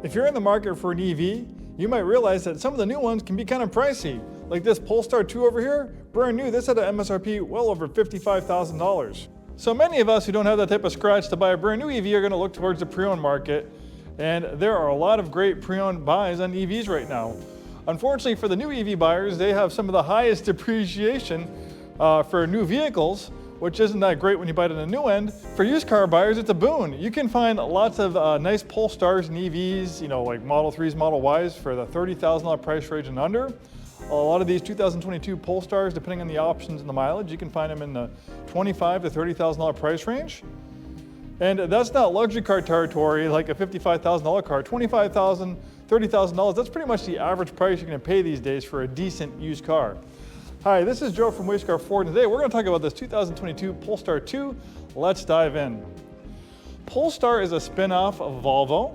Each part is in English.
If you're in the market for an EV, you might realize that some of the new ones can be kind of pricey. Like this Polestar 2 over here, brand new, this had an MSRP well over $55,000. So many of us who don't have that type of scratch to buy a brand new EV are going to look towards the pre-owned market, and there are a lot of great pre-owned buys on EVs right now. Unfortunately for the new EV buyers, they have some of the highest depreciation for new vehicles, which isn't that great when you buy it on the new end. For used car buyers, it's a boon. You can find lots of nice Polestars and EVs, like Model 3s, Model Ys for the $30,000 price range and under. A lot of these 2022 Polestars, depending on the options and the mileage, you can find them in the $25,000 to $30,000 price range. And that's not luxury car territory like a $55,000 car. $25,000, $30,000, that's pretty much the average price you're gonna pay these days for a decent used car. Hi, this is Joe from Way Scarff Ford, and today we're going to talk about this 2022 Polestar 2. Let's dive in. Polestar is a spin-off of Volvo,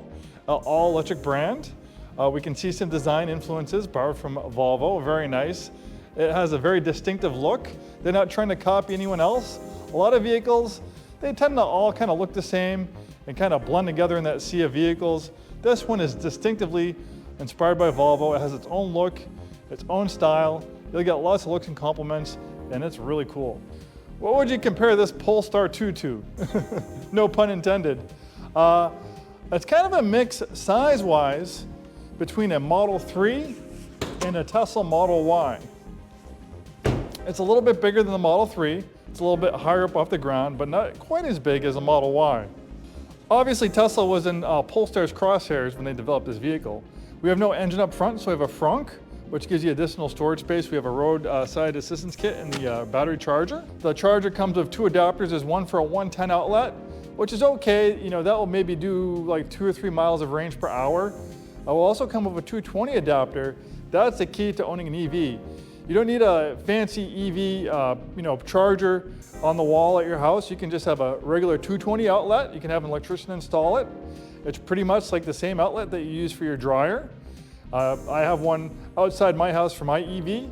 an all-electric brand. We can see some design influences borrowed from Volvo, very nice. It has a very distinctive look. They're not trying to copy anyone else. A lot of vehicles, they tend to all kind of look the same and kind of blend together in that sea of vehicles. This one is distinctively inspired by Volvo. It has its own look, its own style. You'll get lots of looks and compliments, and it's really cool. What would you compare this Polestar 2 to? No pun intended. It's kind of a mix size-wise between a Model 3 and a Tesla Model Y. It's a little bit bigger than the Model 3. It's a little bit higher up off the ground, but not quite as big as a Model Y. Obviously, Tesla was in Polestar's crosshairs when they developed this vehicle. We have no engine up front, so we have a frunk, which gives you additional storage space. We have a roadside assistance kit and the battery charger. The charger comes with two adapters. There's one for a 110 outlet, which is okay. That will maybe do like 2 or 3 miles of range per hour. Will also come with a 220 adapter. That's the key to owning an EV. You don't need a fancy EV charger on the wall at your house. You can just have a regular 220 outlet. You can have an electrician install it. It's pretty much like the same outlet that you use for your dryer. I have one outside my house for my EV,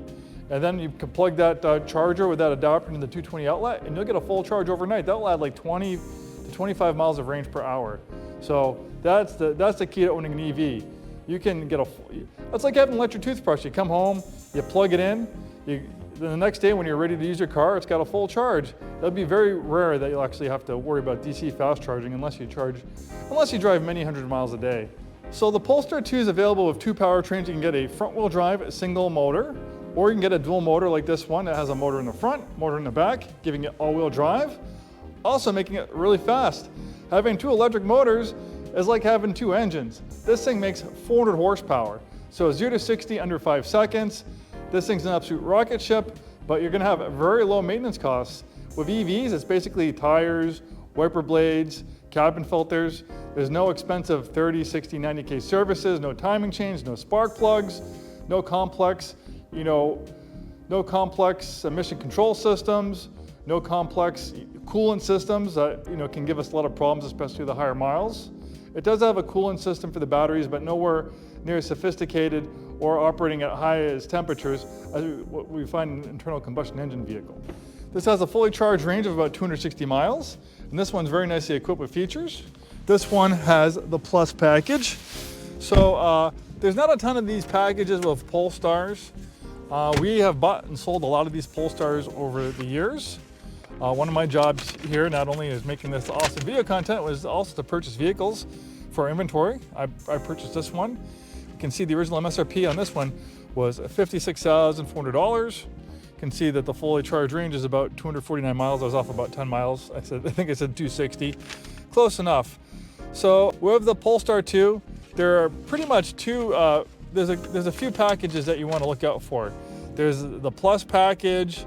and then you can plug that charger with that adapter into the 220 outlet, and you'll get a full charge overnight. That will add like 20 to 25 miles of range per hour. So that's the key to owning an EV. You can get it's like having an electric toothbrush. You come home, you plug it in, the next day when you're ready to use your car, it's got a full charge. That'll be very rare that you'll actually have to worry about DC fast charging unless you drive many hundred miles a day. So the Polestar 2 is available with two powertrains. You can get a front-wheel drive single motor, or you can get a dual motor like this one that has a motor in the front, motor in the back, giving it all-wheel drive, also making it really fast. Having two electric motors is like having two engines. This thing makes 400 horsepower. So 0 to 60 under 5 seconds. This thing's an absolute rocket ship, but you're gonna have very low maintenance costs. With EVs, it's basically tires, wiper blades, cabin filters. There's no expensive 30, 60, 90K services, no timing chains, no spark plugs, no complex emission control systems, no complex coolant systems that can give us a lot of problems, especially with the higher miles. It does have a coolant system for the batteries, but nowhere near as sophisticated or operating at highest temperatures as what we find in an internal combustion engine vehicle. This has a fully charged range of about 260 miles, and this one's very nicely equipped with features. This one has the Plus package. So there's not a ton of these packages with Polestars. We have bought and sold a lot of these Polestars over the years. One of my jobs here not only is making this awesome video content, was also to purchase vehicles for our inventory. I purchased this one. You can see the original MSRP on this one was $56,400. You can see that the fully charged range is about 249 miles. I was off about 10 miles. I think I said 260. Close enough. So with the Polestar 2, there are pretty much two, there's a few packages that you want to look out for. There's the Plus package,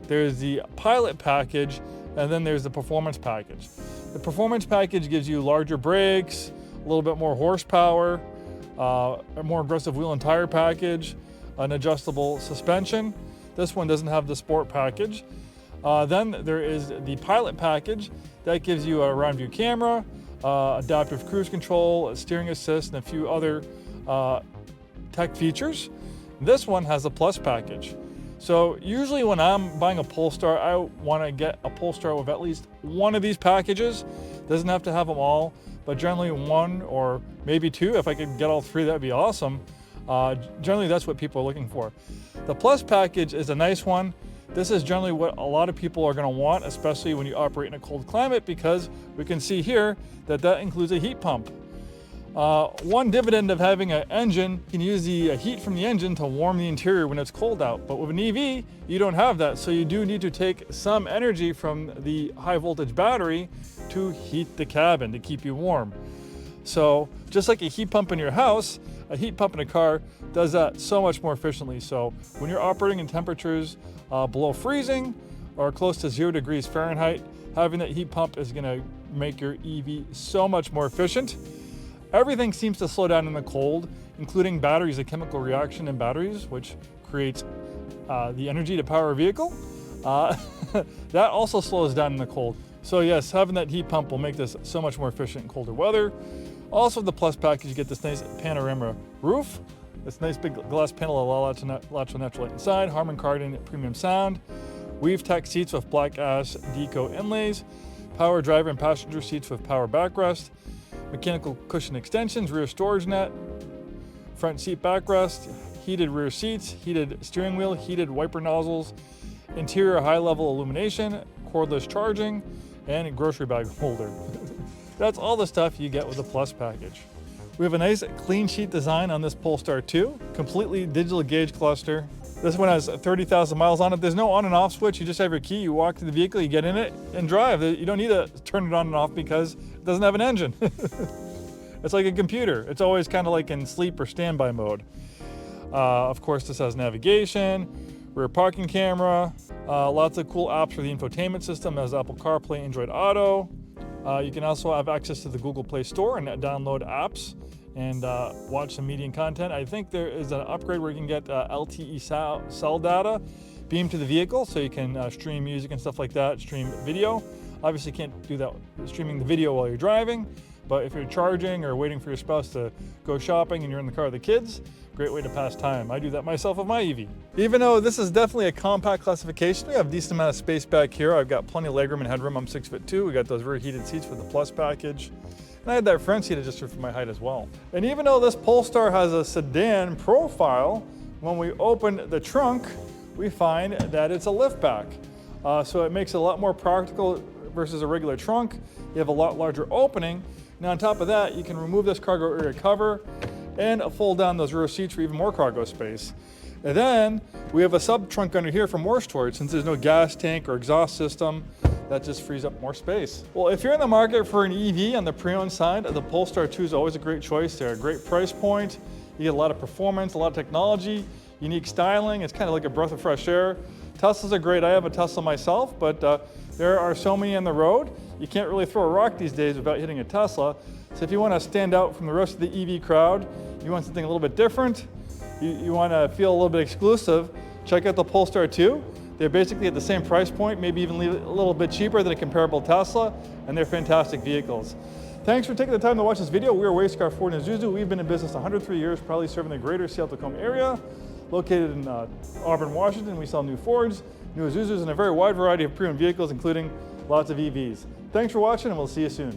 there's the Pilot package, and then there's the Performance package. The Performance package gives you larger brakes, a little bit more horsepower, a more aggressive wheel and tire package, an adjustable suspension. This one doesn't have the Sport package. Then there is the Pilot package that gives you a round view camera, adaptive cruise control, a steering assist, and a few other tech features. This one has a Plus package. So usually when I'm buying a Polestar, I want to get a Polestar with at least one of these packages. Doesn't have to have them all, but generally one or maybe two. If I could get all three, that'd be awesome. Generally, that's what people are looking for. The Plus package is a nice one. This is generally what a lot of people are going to want, especially when you operate in a cold climate, because we can see here that that includes a heat pump. One dividend of having an engine, you can use the heat from the engine to warm the interior when it's cold out. But with an EV, you don't have that. So you do need to take some energy from the high voltage battery to heat the cabin to keep you warm. So just like a heat pump in your house, a heat pump in a car does that so much more efficiently. So when you're operating in temperatures below freezing or close to 0 degrees Fahrenheit, having that heat pump is gonna make your EV so much more efficient. Everything seems to slow down in the cold, including batteries, a chemical reaction in batteries, which creates the energy to power a vehicle. That also slows down in the cold. So yes, having that heat pump will make this so much more efficient in colder weather. Also, the Plus package, you get this nice panorama roof, this nice big glass panel of natural light inside, Harman Kardon premium sound, Weave Tech seats with black ash deco inlays, power driver and passenger seats with power backrest, mechanical cushion extensions, rear storage net, front seat backrest, heated rear seats, heated steering wheel, heated wiper nozzles, interior high-level illumination, cordless charging, and a grocery bag holder. That's all the stuff you get with the Plus package. We have a nice clean sheet design on this Polestar 2, completely digital gauge cluster. This one has 30,000 miles on it. There's no on and off switch. You just have your key, you walk to the vehicle, you get in it and drive. You don't need to turn it on and off because it doesn't have an engine. It's like a computer. It's always kind of like in sleep or standby mode. Of course, this has navigation, rear parking camera, lots of cool apps for the infotainment system. It has Apple CarPlay, Android Auto. You can also have access to the Google Play Store and download apps and watch some media and content. I think there is an upgrade where you can get LTE cell data beamed to the vehicle, so you can stream music and stuff like that, stream video. Obviously can't do that streaming the video while you're driving, but if you're charging or waiting for your spouse to go shopping and you're in the car with the kids, great way to pass time. I do that myself with my EV. Even though this is definitely a compact classification, we have a decent amount of space back here. I've got plenty of legroom and headroom. I'm 6'2". We got those rear heated seats for the Plus package. And I had that front seat adjuster for my height as well. And even though this Polestar has a sedan profile, when we open the trunk, we find that it's a liftback. So it makes it a lot more practical versus a regular trunk. You have a lot larger opening. Now on top of that, you can remove this cargo area cover and fold down those rear seats for even more cargo space. And then we have a sub trunk under here for more storage. Since there's no gas tank or exhaust system, that just frees up more space. Well, if you're in the market for an EV on the pre-owned side, the Polestar 2 is always a great choice. They're a great price point. You get a lot of performance, a lot of technology, unique styling. It's kind of like a breath of fresh air. Teslas are great. I have a Tesla myself, but there are so many on the road. You can't really throw a rock these days without hitting a Tesla. So if you want to stand out from the rest of the EV crowd, you want something a little bit different, you want to feel a little bit exclusive, check out the Polestar 2. They're basically at the same price point, maybe even a little bit cheaper than a comparable Tesla, and they're fantastic vehicles. Thanks for taking the time to watch this video. We are Way Scarff Ford Isuzu. We've been in business 103 years, proudly serving the greater Seattle-Tacoma area. Located in Auburn, Washington, we sell new Fords, new Isuzus, and a very wide variety of pre-owned vehicles, including lots of EVs. Thanks for watching, and we'll see you soon.